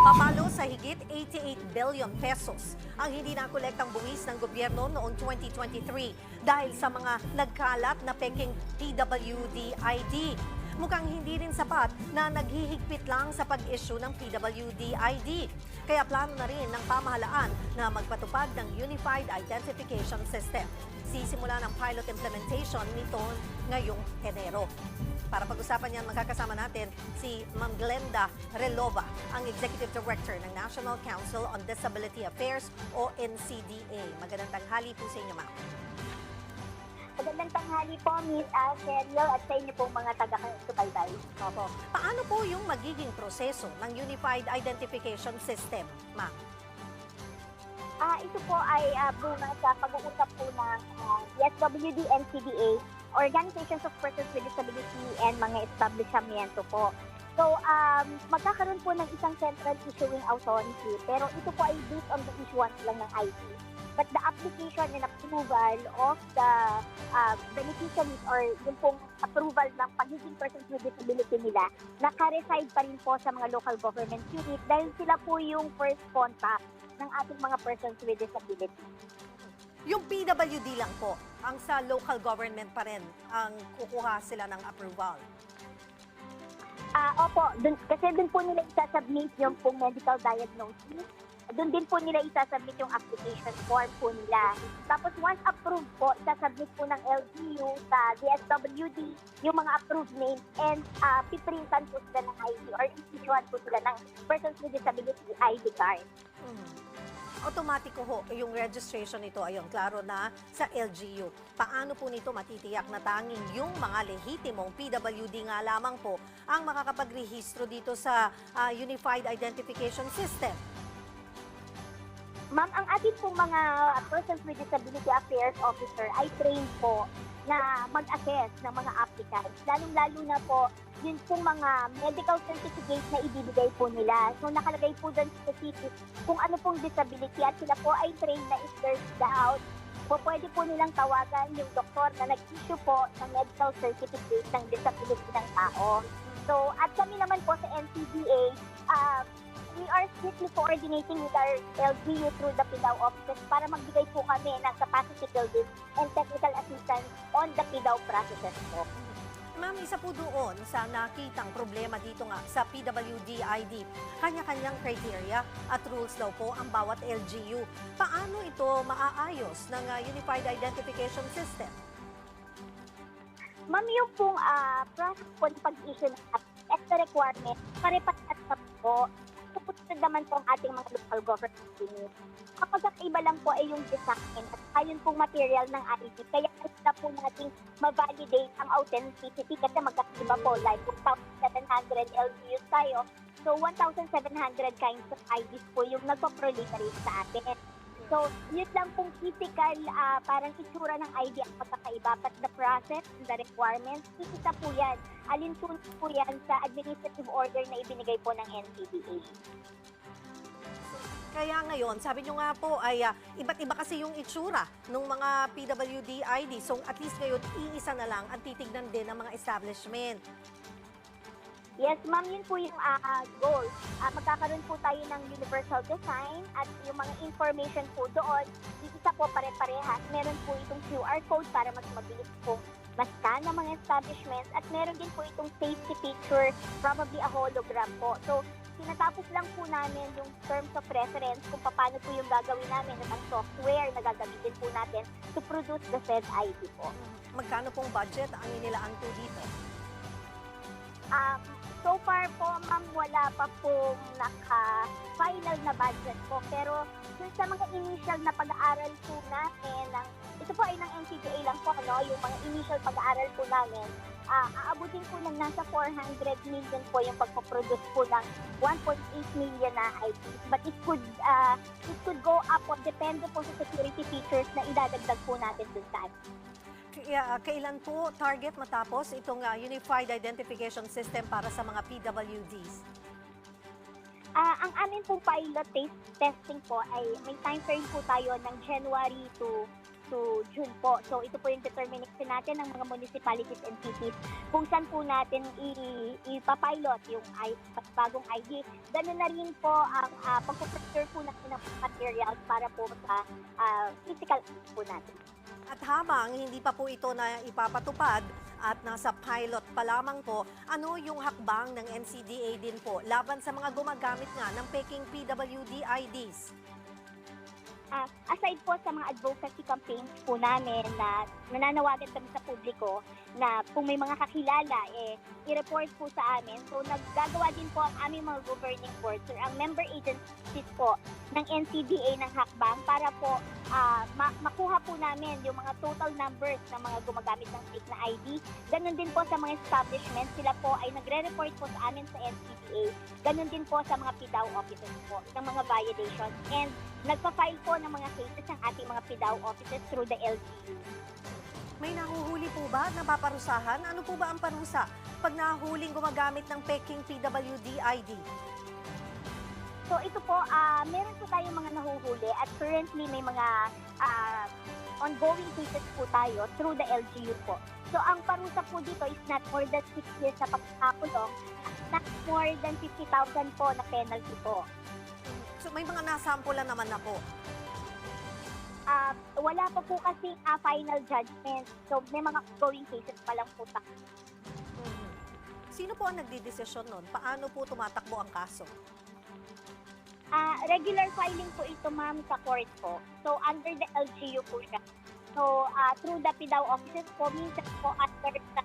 Papalo sa higit 88 billion pesos ang hindi nakolektang buwis ng gobyerno noong 2023 dahil sa mga nagkalat na peking PWD ID. Mukhang hindi rin sapat na naghihigpit lang sa pag-issue ng PWD ID. Kaya plano na rin ng pamahalaan na magpatupad ng Unified Identification System. Sisimula ng pilot implementation nito ngayong Enero. Para pag-usapan yan, magkakasama natin si Ma'am Glenda Relova, ang Executive Director ng National Council on Disability Affairs o NCDA. Magandang tanghali po sa inyo, ma'am. Magandang tanghali po, Miss Cheryl, at sa inyo pong mga taga-subaybay. Opo. Paano po yung magiging proseso ng Unified Identification System, ma'am? Ito po ay bunga sa pag-uusap po ng DSWD, NCDA, Organizations of Persons with Disability, and mga establishmento po. So, magkakaroon po ng isang central issuing authority, pero ito po ay based on the issuance lang ng ID. But the application and approval of the beneficiaries or yung pong approval ng pagiging persons with disability nila, naka-reside pa rin po sa mga local government unit dahil sila po yung first contact ng ating mga persons with disability. Yung PWD lang po, ang sa local government pa rin ang kukuha sila ng approval. Opo, kasi dun po nila isasubmit yung pong medical diagnosis. Doon din po nila isasubmit yung application form po nila. Tapos once approved po, isasubmit po ng LGU sa DSWD yung mga approved names and piprintan po sila ng ID or issuean po sila ng Persons with Disability ID card. Automatiko ho yung registration nito, ayun, klaro na sa LGU. Paano po nito matitiyak na tanging yung mga lehitimong PWD nga lamang po ang makakapagrehistro dito sa Unified Identification System? Ma'am, ang ating pong mga Persons with Disability Affairs Officer ay trained po na mag-assess ng mga applicants. Lalong-lalo na po yun pong mga medical certificate na ibibigay po nila. So nakalagay po doon specific kung ano pong disability at sila po ay trained na if there's doubt, pwede po nilang tawagan yung doktor na nag-issue po ng medical certificate ng disability ng tao. So at kami naman po sa NCDA, we are strictly coordinating with our LGU through the PIDAW offices para magbigay po kami ng capacity building and technical assistance on the PIDAW processes po. Ma'am, isa po doon sa nakitang problema dito nga sa PWD ID, kanya-kanyang criteria at rules daw po ang bawat LGU. Paano ito maaayos ng Unified Identification System? Ma'am, yung pong process po ng pag-issue ng extra requirement, pare-pares po. Supunod naman po ang ating mga local government units. Kapag kakaiba lang po ay yung design at ayun pong material ng ID. Kaya na po natin ma-validate ang authenticity kasi magkakaiba po. Like 1,700 LGUs tayo. So 1,700 kinds of IDs po yung nagpo-proliferate sa atin. So, yun lang pong physical, parang itsura ng ID ang pagkakaiba. But the process and the requirements, isa po yan. Alinsunod po yan sa administrative order na ibinigay po ng NCDA. Kaya ngayon, sabi nyo nga po ay iba't iba kasi yung itsura ng mga PWD ID. So at least ngayon, iisa na lang ang titignan din ng mga establishment. Yes, ma'am, yun po yung goal. Magkakaroon po tayo ng universal design at yung mga information po doon, isa po pare-parehas. Meron po itong QR code para mas mabilis po mas-scan ng mga establishments at meron din po itong safety picture, probably a hologram po. So, tinatapos lang po namin yung terms of reference kung paano po yung gagawin namin at ang software na gagamitin po natin to produce the said ID po. Magkano pong budget ang inilaan po dito? So far po, ma'am, wala pa pong naka-final na budget po. Pero dun sa mga initial na pag-aaral po namin, ito po ay ng NCDA lang po, yung mga initial pag-aaral po namin, aabutin po ng nasa 400 million po yung pagpaproduce po ng 1.8 million na IDs. But it could go up po, depende po sa security features na idadagdag po natin dun sa ID. Kailan po target matapos itong Unified Identification System para sa mga PWDs? Ang amin pong pilot testing po ay may time frame po tayo ng January to to June po. So ito po yung determination natin ng mga municipalities and cities kung saan po natin ipapilot yung bagong ID. Ganun na rin po ang pagpuprocure po natin ng materials para po sa physical po natin. At habang hindi pa po ito na ipapatupad at nasa pilot pa lamang po, ano yung hakbang ng NCDA din po laban sa mga gumagamit nga ng peking PWD IDs? Aside po sa mga advocacy campaigns po namin na nananawagan kami sa publiko na kung may mga kakilala, i-report po sa amin. So naggagawa din po ang aming mga governing boards or ang member agencies po ng NCDA ng hakbang para po makuha po namin yung mga total numbers ng mga gumagamit ng fake na ID. Ganon din po sa mga establishments, sila po ay nagre-report po sa amin sa NCDA. Ganon din po sa mga PDAO offices po ng mga violations. And nagpa-file po ng mga cases ng ating mga PDAO offices through the LGU. May nahuhuli po ba na paparusahan? Ano po ba ang parusa pag nahuling gumagamit ng peking PWD ID? So ito po, meron po tayong mga nahuhuli at currently may mga ongoing cases po tayo through the LGU po. So ang parusa po dito is not more than 6 years sa pagkakakulong at not more than 50,000 po na penalty po. So may mga nasampulan naman na po. Wala pa po kasing final judgment. So may mga ongoing cases pa lang po tayo. Sino po ang nagdidesisyon nun? Paano po tumatakbo ang kaso? Regular filing po ito, ma'am, sa court po. So, under the LGU po siya. So, through the PDAO offices po, minsan po under the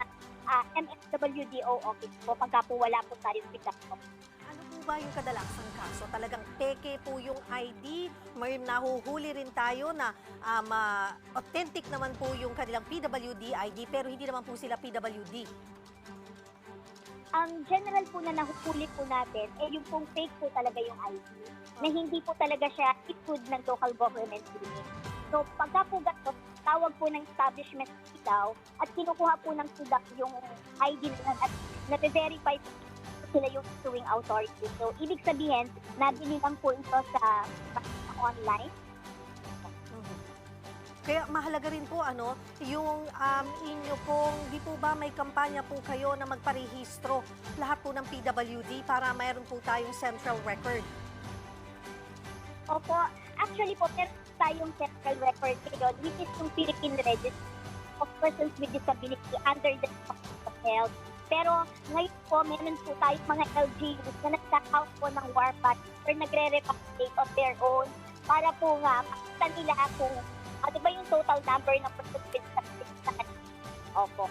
MSWDO office po, pagka po wala po tayong PDAO. Ano po ba yung kadalasang kaso? Talagang peke po yung ID? May nahuhuli rin tayo na authentic naman po yung kanilang PWD ID pero hindi naman po sila PWD. Ang general po na nahuhuli po natin, yung pong fake po talaga yung ID, na hindi po talaga siya issued ng local government unit. So, pagka po gato, tawag po ng establishment daw at kinukuha po ng SUDAC yung ID nila at na-verify po sila yung issuing authority. So, ibig sabihin, nabili lang po ito sa online. Kaya mahalaga rin po yung inyo pong, di po ba may kampanya po kayo na magparehistro lahat po ng PWD para mayroon po tayong central record? Opo, actually po, meron tayong central record ngayon, which is yung Philippine Register of Persons with Disability under the Department of Health. Pero ngayon po, meron po tayong mga LGUs na nagsa-count po ng warpath or nagre-repatriate of their own para po nga makita nila kung ano ba yung total number ng persons with disability. Opo.